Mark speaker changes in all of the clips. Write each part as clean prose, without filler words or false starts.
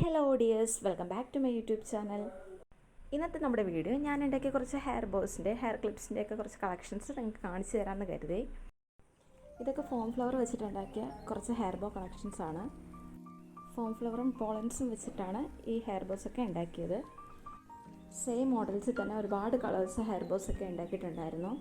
Speaker 1: Hello dears, welcome back to my YouTube channel. ഇന്നത്തെ നമ്മുടെ video ഞാൻ ഉണ്ടാക്കിയ കുറച്ച് ഹെയർ ബോസിൻ്റെ ഹെയർ ക്ലിപ്സിൻ്റെ ഒക്കെ കുറച്ച് കളക്ഷൻസ് നിങ്ങൾക്ക് കാണിച്ചു തരാമെന്ന് കരുതി. ഇതൊക്കെ ഫോം ഫ്ലവർ വെച്ചിട്ടുണ്ടാക്കിയ കുറച്ച് ഹെയർ ബോ കളക്ഷൻസ് ആണ്. ഫോം ഫ്ലവറും പോളൻസും വെച്ചിട്ടാണ് ഈ ഹെയർ ബോസ് ഒക്കെ ഉണ്ടാക്കിയത്. സെയിം മോഡൽസിൽ തന്നെ ഒരുപാട് കളേഴ്സ് ഹെയർ ബോസ് ഒക്കെ ഉണ്ടാക്കിയിട്ടുണ്ടായിരുന്നു.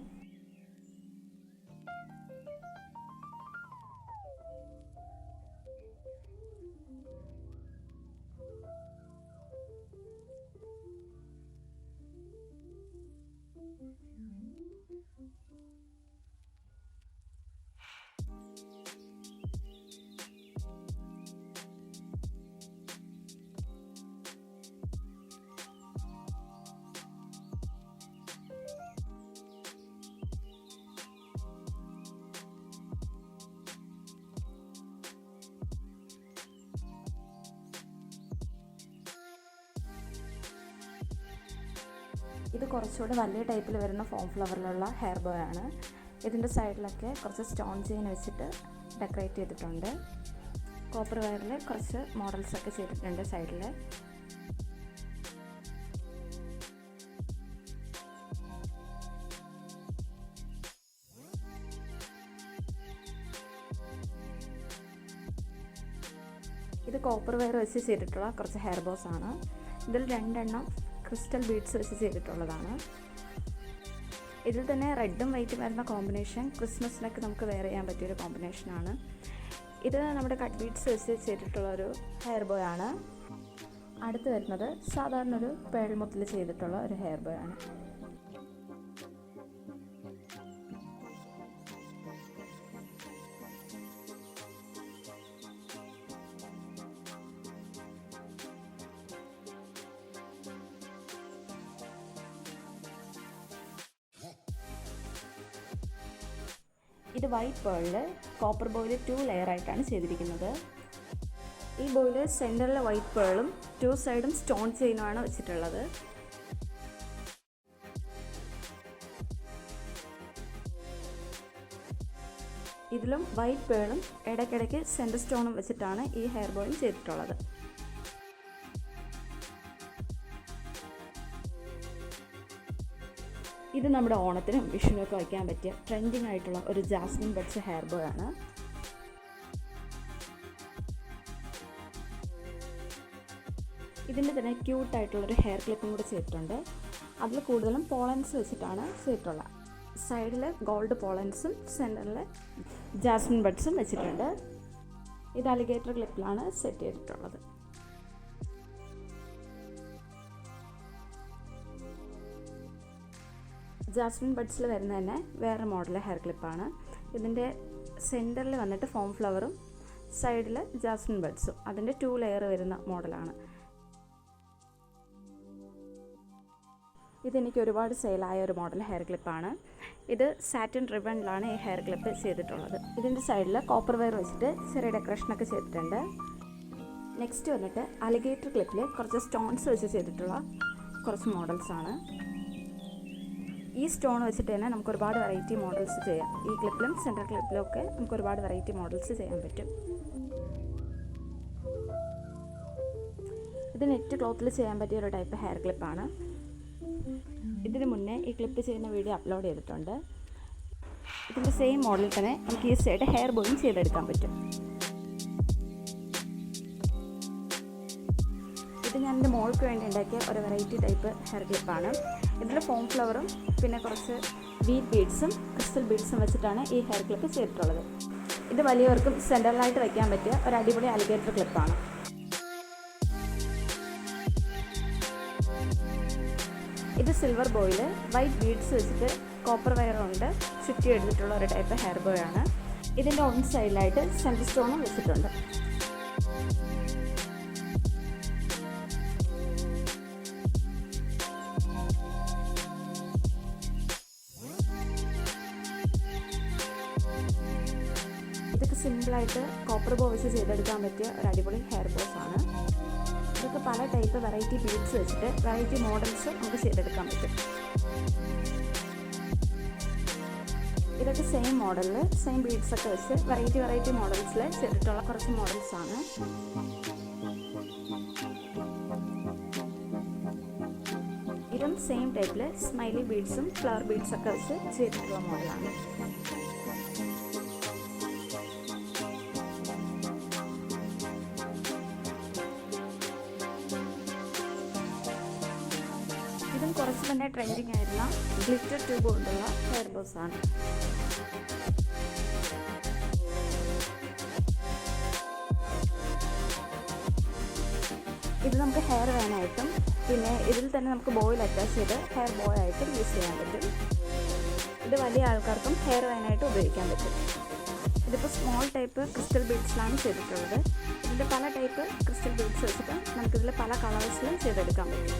Speaker 1: ഇത് കുറച്ചുകൂടി വലിയ ടൈപ്പിൽ വരുന്ന ഫോം ഫ്ലവറിലുള്ള ഹെയർ ബോ ആണ്. ഇതിൻ്റെ സൈഡിലൊക്കെ കുറച്ച് സ്റ്റോൺ ചെയിൻ വെച്ചിട്ട് ഡെക്കറേറ്റ് ചെയ്തിട്ടുണ്ട്. കോപ്പർ വയറിൽ കുറച്ച് മോഡൽസൊക്കെ ചെയ്തിട്ടുണ്ട് സൈഡിൽ. ഇത് കോപ്പർ വയർ വെച്ച് ചെയ്തിട്ടുള്ള കുറച്ച് ഹെയർ ബോസ് ആണ്. ഇതിൽ 2 എണ്ണം ക്രിസ്റ്റൽ ബീഡ്സ് വെച്ച് ചെയ്തിട്ടുള്ളതാണ്. ഇതിൽ തന്നെ റെഡും വൈറ്റും വരുന്ന കോമ്പിനേഷൻ ക്രിസ്മസിനൊക്കെ നമുക്ക് വെയർ ചെയ്യാൻ പറ്റിയൊരു കോമ്പിനേഷനാണ്. ഇത് നമ്മുടെ കട്ട് ബീഡ്സ് വെച്ച് ചെയ്തിട്ടുള്ളൊരു ഹെയർ ബോ ആണ്. അടുത്ത് വരുന്നത് സാധാരണ ഒരു പേൾ മുത്തിൽ ചെയ്തിട്ടുള്ള ഒരു ഹെയർ ബോ ആണ്. ഇത് വൈറ്റ് പേളിൽ കോപ്പർ ബോയിൽ 2 ലെയർ ആയിട്ടാണ് ചെയ്തിരിക്കുന്നത്. ഈ ബോയിൽ സെൻറ്ററിൽ വൈറ്റ് പേളും 2 സൈഡും സ്റ്റോൺ ചെയിനുമാണ് വെച്ചിട്ടുള്ളത്. ഇതിലും വൈറ്റ് പേളും ഇടയ്ക്കിടയ്ക്ക് സെൻറ്റർ സ്റ്റോണും വെച്ചിട്ടാണ് ഈ ഹെയർ ബോയിൽ ചെയ്തിട്ടുള്ളത്. ഇത് നമ്മുടെ ഓണത്തിനും വിഷുവിനൊക്കെ വയ്ക്കാൻ പറ്റിയ ട്രെൻഡിങ് ആയിട്ടുള്ള ഒരു ജാസ്മിൻ ബഡ്സ് ഹെയർ ബോ ആണ്. ഇതിൻ്റെ തന്നെ ക്യൂട്ടായിട്ടുള്ളൊരു ഹെയർ ക്ലിപ്പും കൂടെ ചെയ്തിട്ടുണ്ട്. അതിൽ കൂടുതലും പോളൻസ് വെച്ചിട്ടാണ് ചെയ്തിട്ടുള്ളത്. സൈഡിൽ ഗോൾഡ് പോളൻസും സെൻറ്ററിൽ ജാസ്മിൻ ബഡ്സും വെച്ചിട്ടുണ്ട്. ഇത് അലിഗേറ്റർ ക്ലിപ്പിലാണ് സെറ്റ് ചെയ്തിട്ടുള്ളത്. ജാസ്മിൻ ബഡ്സിൽ വരുന്ന തന്നെ വേറെ മോഡൽ ഹെയർ ക്ലിപ്പാണ്. ഇതിൻ്റെ സെൻറ്ററിൽ വന്നിട്ട് ഫോം ഫ്ലവറും സൈഡിൽ ജാസ്മിൻ ബഡ്സും അതിൻ്റെ 2 ലെയർ വരുന്ന മോഡലാണ്. ഇതെനിക്ക് ഒരുപാട് സെയിലായ ഒരു മോഡൽ ഹെയർ ക്ലിപ്പാണ്. ഇത് സാറ്റിൻ റിബണിലാണ് ഈ ഹെയർ ക്ലിപ്പ് ചെയ്തിട്ടുള്ളത്. ഇതിൻ്റെ സൈഡിൽ കോപ്പർ വയർ വെച്ചിട്ട് ചെറിയ ഡെക്കറേഷനൊക്കെ ചെയ്തിട്ടുണ്ട്. നെക്സ്റ്റ് വന്നിട്ട് അലിഗേറ്റർ ക്ലിപ്പിൽ കുറച്ച് സ്റ്റോൺസ് വെച്ച് ചെയ്തിട്ടുള്ള കുറച്ച് മോഡൽസാണ്. ഈ സ്റ്റോൺ വെച്ചിട്ട് തന്നെ നമുക്ക് ഒരുപാട് വെറൈറ്റി മോഡൽസ് ചെയ്യാം. ഈ ക്ലിപ്പിലും സെൻറ്റർ ക്ലിപ്പിലും ഒക്കെ നമുക്ക് ഒരുപാട് വെറൈറ്റി മോഡൽസ് ചെയ്യാൻ പറ്റും. ഇത് നെറ്റ് ക്ലോത്തിൽ ചെയ്യാൻ പറ്റിയ ഒരു ടൈപ്പ് ഹെയർ ക്ലിപ്പാണ്. ഇതിന് മുന്നേ ഈ ക്ലിപ്പ് ചെയ്യുന്ന വീഡിയോ അപ്ലോഡ് ചെയ്തിട്ടുണ്ട്. ഇതിൻ്റെ സെയിം മോഡലിൽ തന്നെ നമുക്ക് ഈ സൈഡ് ഹെയർ ബോയും ചെയ്തെടുക്കാൻ പറ്റും. ഇത് ഞാൻ എൻ്റെ മോൾക്ക് വേണ്ടി ഉണ്ടാക്കിയ ഒരു വെറൈറ്റി ടൈപ്പ് ഹെയർ ക്ലിപ്പാണ്. ഇതിൽ ഫോം ഫ്ലവറും പിന്നെ കുറച്ച് വീറ്റ് ബീഡ്സും ക്രിസ്റ്റൽ ബീഡ്സും വെച്ചിട്ടാണ് ഈ ഹെയർ ക്ലിപ്പ് ചെയ്തിട്ടുള്ളത്. ഇത് വലിയവർക്കും സെൻറ്ററിലായിട്ട് വയ്ക്കാൻ പറ്റിയ ഒരു അടിപൊളി അലിഗേറ്റർ ക്ലിപ്പാണ്. ഇത് സിൽവർ ബോയിൽ വൈറ്റ് ബീഡ്സ് വെച്ചിട്ട് കോപ്പർ വയർ കൊണ്ട് ചുറ്റി എടുത്തിട്ടുള്ള ഒരു ടൈപ്പ് ഹെയർ ബോ ആണ്. ഇതിൻ്റെ ഓൺ സൈഡിലായിട്ട് സെൻറ്റർ സ്റ്റോണും വെച്ചിട്ടുണ്ട്. ഇതൊക്കെ സിമ്പിളായിട്ട് കോപ്പർ ബോ വെച്ച് ചെയ്തെടുക്കാൻ പറ്റിയ ഒരു അടിപൊളി ഹെയർ ബോസ് ആണ്. ഇതൊക്കെ പല ടൈപ്പ് വെറൈറ്റി ബീഡ്സ് വെച്ചിട്ട് വെറൈറ്റി മോഡൽസ് നമുക്ക് ചെയ്തെടുക്കാൻ പറ്റും. ഇതൊക്കെ സെയിം മോഡലിൽ സെയിം ബീഡ്സൊക്കെ വെച്ച് വെറൈറ്റി മോഡൽസിൽ ചെയ്തിട്ടുള്ള കുറച്ച് മോഡൽസാണ്. ഇതും സെയിം ടൈപ്പിൽ സ്മൈലി ബീഡ്സും ഫ്ലവർ ബീഡ്സൊക്കെ വെച്ച് ചെയ്തിട്ടുള്ള മോഡലാണ്. ഇതും കുറച്ച് തന്നെ ട്രെൻഡിങ് ആയിരുന്ന ഗ്ലിറ്റർ ട്യൂബ് കൊണ്ടുള്ള ഹെയർ ബോസ് ആണ്. ഇത് നമുക്ക് ഹെയർ വേനായിട്ടും പിന്നെ ഇതിൽ തന്നെ നമുക്ക് ബോയിൽ അറ്റാച്ച് ചെയ്ത് ഹെയർ ബോയ് ആയിട്ട് യൂസ് ചെയ്യാൻ പറ്റും. ഇത് വലിയ ആൾക്കാർക്കും ഹെയർ വേനായിട്ട് ഉപയോഗിക്കാൻ പറ്റും. ഇതിപ്പോൾ സ്മോൾ ടൈപ്പ് ക്രിസ്റ്റൽ ബീഡ്സിലാണ് ചെയ്തിട്ടുള്ളത്. ഇതിൻ്റെ പല ടൈപ്പ് ക്രിസ്റ്റൽ ബീഡ്സ് വെച്ചിട്ട് നമുക്കിതിൽ പല കളേഴ്സിലും ചെയ്തെടുക്കാൻ പറ്റും.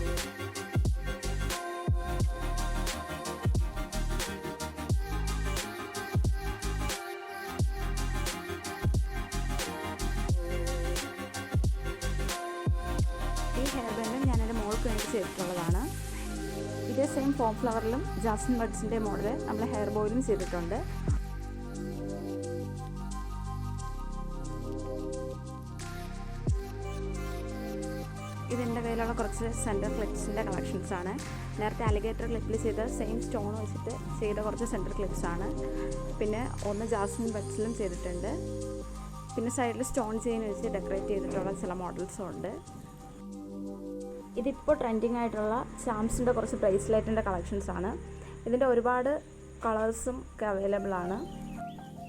Speaker 1: ഈ ഹെയർ ബാൻഡും ഞാനെൻ്റെ മോൾക്ക് വേണ്ടി ചെയ്തിട്ടുള്ളതാണ്. ഇതേ സെയിം ഫോം ഫ്ലവറിലും ജാസ്മിൻ ബഡ്സിൻ്റെ മോഡൽ നമ്മൾ ഹെയർ ബോയിലും ചെയ്തിട്ടുണ്ട്. ഇതിൻ്റെ കയ്യിലുള്ള കുറച്ച് സെൻറ്റർ ക്ലിപ്സിൻ്റെ കളക്ഷൻസാണ്. നേരത്തെ അലിഗേറ്റർ ക്ലിപ്പിൽ ചെയ്ത സെയിം സ്റ്റോൺ വെച്ചിട്ട് ചെയ്ത കുറച്ച് സെൻറ്റർ ക്ലിപ്സാണ്. പിന്നെ ഒന്ന് ജാസ്മിൻ ബഡ്സിലും ചെയ്തിട്ടുണ്ട്. പിന്നെ സൈഡിൽ സ്റ്റോൺ ചെയിൻ വെച്ച് ഡെക്കറേറ്റ് ചെയ്തിട്ടുള്ള ചില മോഡൽസും ഉണ്ട്. ഇതിപ്പോൾ ട്രെൻഡിങ് ആയിട്ടുള്ള ചാംസിൻ്റെ കുറച്ച് ബ്രേസ്ലെറ്റിൻ്റെ കളക്ഷൻസാണ്. ഇതിൻ്റെ ഒരുപാട് കളേഴ്സും ഒക്കെ അവൈലബിൾ ആണ്.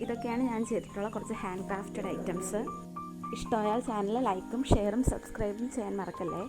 Speaker 1: ഇതൊക്കെയാണ് ഞാൻ ചെയ്തിട്ടുള്ള കുറച്ച് ഹാൻഡ് ക്രാഫ്റ്റഡ് ഐറ്റംസ്. ഇഷ്ടമായാൽ ചാനൽ ലൈക്കും ഷെയറും സബ്സ്ക്രൈബും ചെയ്യാൻ മറക്കല്ലേ.